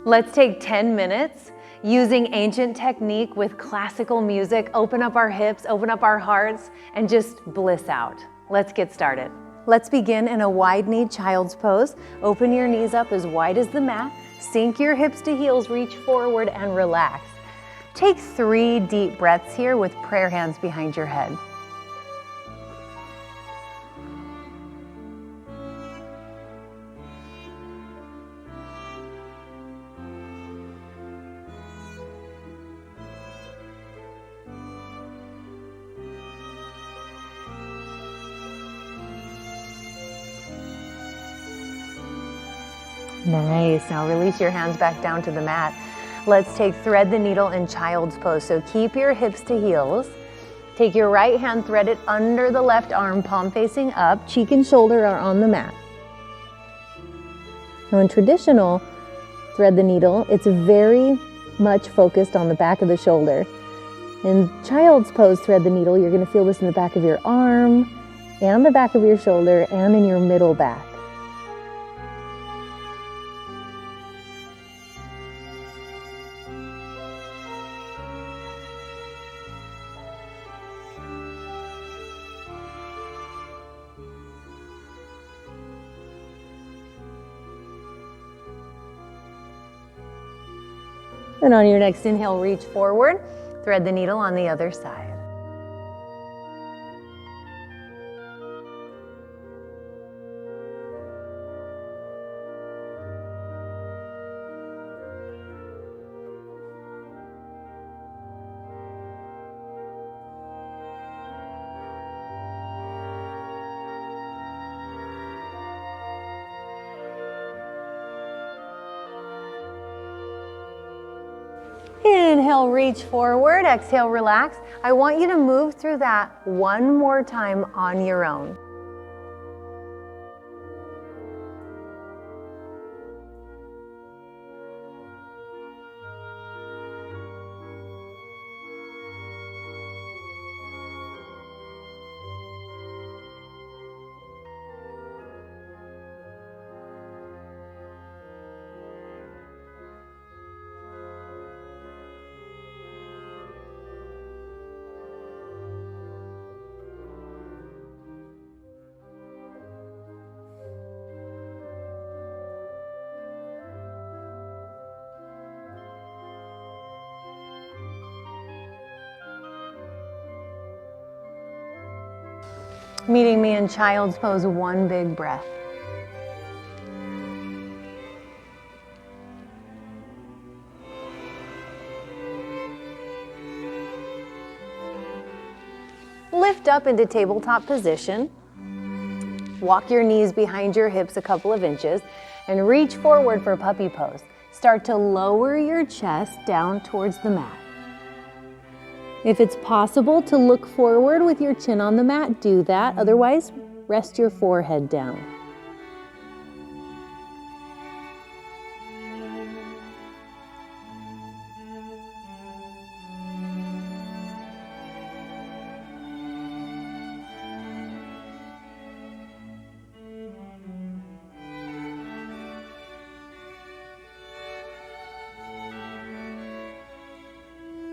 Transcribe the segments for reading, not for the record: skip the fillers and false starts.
Let's take 10 minutes using ancient technique with classical music, open up our hips, open up our hearts, and just bliss out. Let's get started. Let's begin in a wide-kneed child's pose. Open your knees up as wide as the mat, sink your hips to heels, reach forward and relax. Take 3 deep breaths here with prayer hands behind your head. Nice. Now release your hands back down to the mat. Let's take thread the needle in child's pose. So keep your hips to heels. Take your right hand, thread it under the left arm, palm facing up, cheek and shoulder are on the mat. Now in traditional thread the needle, it's very much focused on the back of the shoulder. In child's pose thread the needle, you're going to feel this in the back of your arm and the back of your shoulder and in your middle back. And on your next inhale, reach forward, thread the needle on the other side. Inhale, reach forward. Exhale, relax. I want you to move through that one more time on your own. Meeting me in child's pose, one big breath. Lift up into tabletop position. Walk your knees behind your hips a couple of inches and reach forward for puppy pose. Start to lower your chest down towards the mat. If it's possible to look forward with your chin on the mat, do that. Otherwise, rest your forehead down.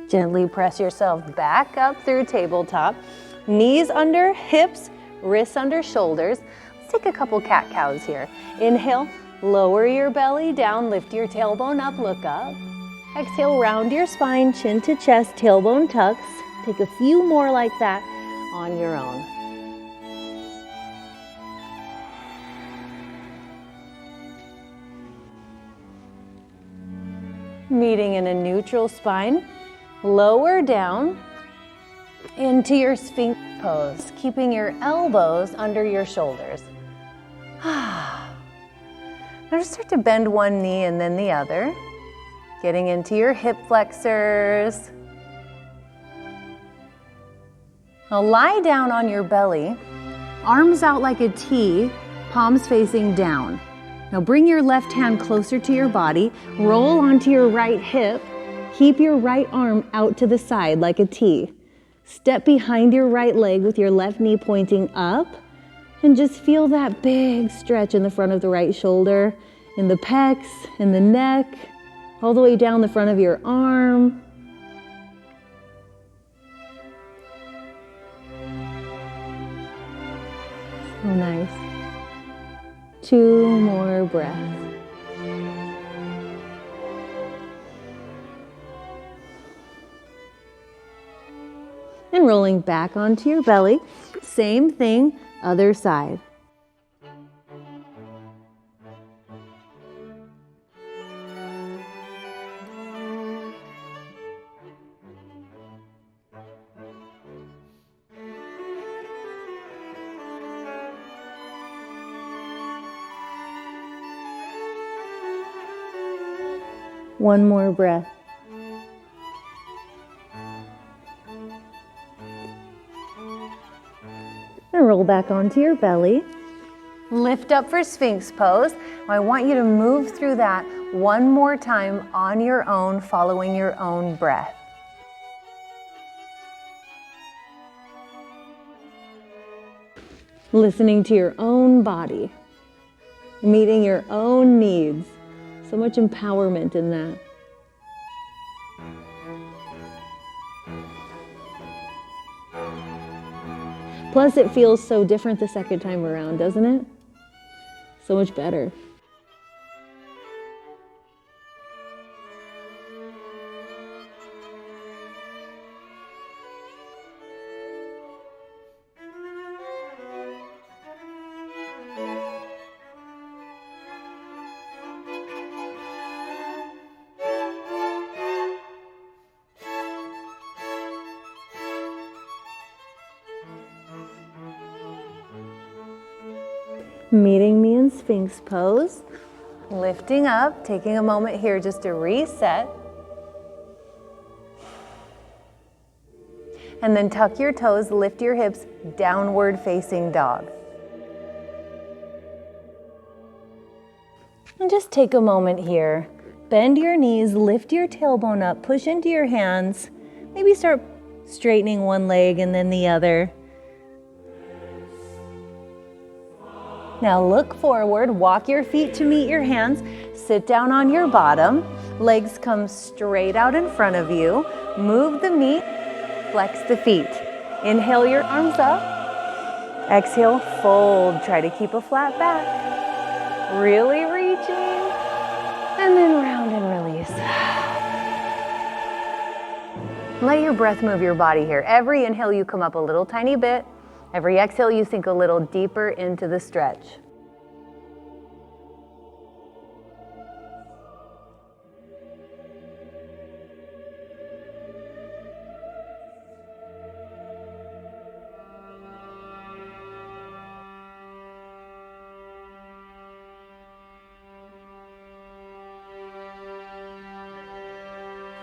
Gently press yourself back up through tabletop. Knees under hips, wrists under shoulders. Let's take a couple cat-cows here. Inhale, lower your belly down, lift your tailbone up, look up. Exhale, round your spine, chin to chest, tailbone tucks. Take a few more like that on your own. Meeting in a neutral spine. Lower down into your Sphinx pose, keeping your elbows under your shoulders. Now just start to bend one knee and then the other, getting into your hip flexors. Now lie down on your belly, arms out like a T, palms facing down. Now bring your left hand closer to your body, roll onto your right hip. Keep your right arm out to the side like a T. Step behind your right leg with your left knee pointing up and just feel that big stretch in the front of the right shoulder, in the pecs, in the neck. all the way down the front of your arm. So nice. 2 more breaths. And rolling back onto your belly. Same thing, other side. One more breath. And roll back onto your belly. Lift up for Sphinx pose. I want you to move through that one more time on your own, following your own breath. Listening to your own body, meeting your own needs. So much empowerment in that. Plus, it feels so different the second time around, doesn't it? So much better. Meeting me in Sphinx pose, lifting up, taking a moment here just to reset. And then tuck your toes, lift your hips, downward facing dog. And just take a moment here. Bend your knees, lift your tailbone up, push into your hands. Maybe start straightening one leg and then the other. Now look forward, walk your feet to meet your hands, sit down on your bottom, legs come straight out in front of you, move the meat, flex the feet. Inhale your arms up, exhale, fold, try to keep a flat back, really reaching, and then round and release. Let your breath move your body here. Every inhale you come up a little tiny bit. Every exhale, you sink a little deeper into the stretch.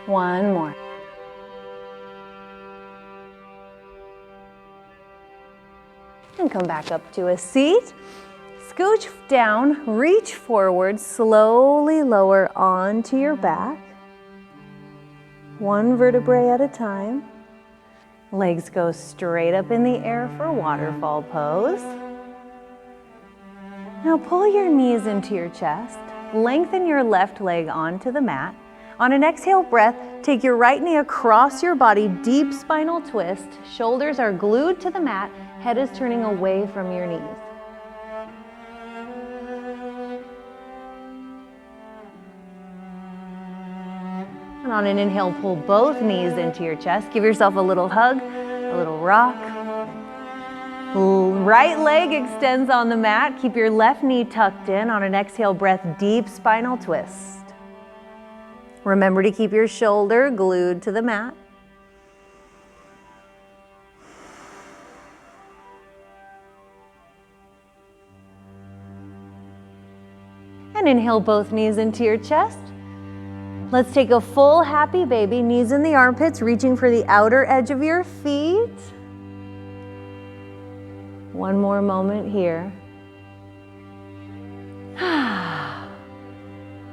One more. And come back up to a seat. Scooch down, reach forward, slowly lower onto your back. One vertebrae at a time. Legs go straight up in the air for waterfall pose. Now pull your knees into your chest. Lengthen your left leg onto the mat. On an exhale breath, take your right knee across your body, deep spinal twist. Shoulders are glued to the mat, head is turning away from your knees. And on an inhale, pull both knees into your chest. Give yourself a little hug, a little rock. Right leg extends on the mat. Keep your left knee tucked in. On an exhale breath, deep spinal twist. Remember to keep your shoulder glued to the mat. And inhale both knees into your chest. Let's take a full happy baby, knees in the armpits, reaching for the outer edge of your feet. One more moment here.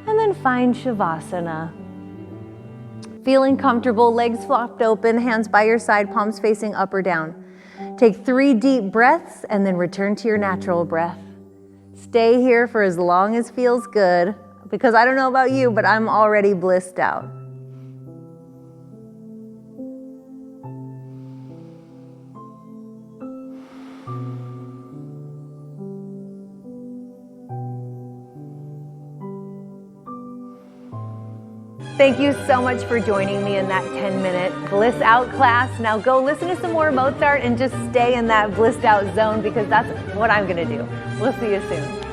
And then find Shavasana. Feeling comfortable, legs flopped open, hands by your side, palms facing up or down. Take 3 deep breaths and then return to your natural breath. Stay here for as long as feels good. because I don't know about you, but I'm already blissed out. Thank you so much for joining me in that 10-minute Bliss Out class. Now go listen to some more Mozart and just stay in that blissed out zone, because that's what I'm gonna do. We'll see you soon.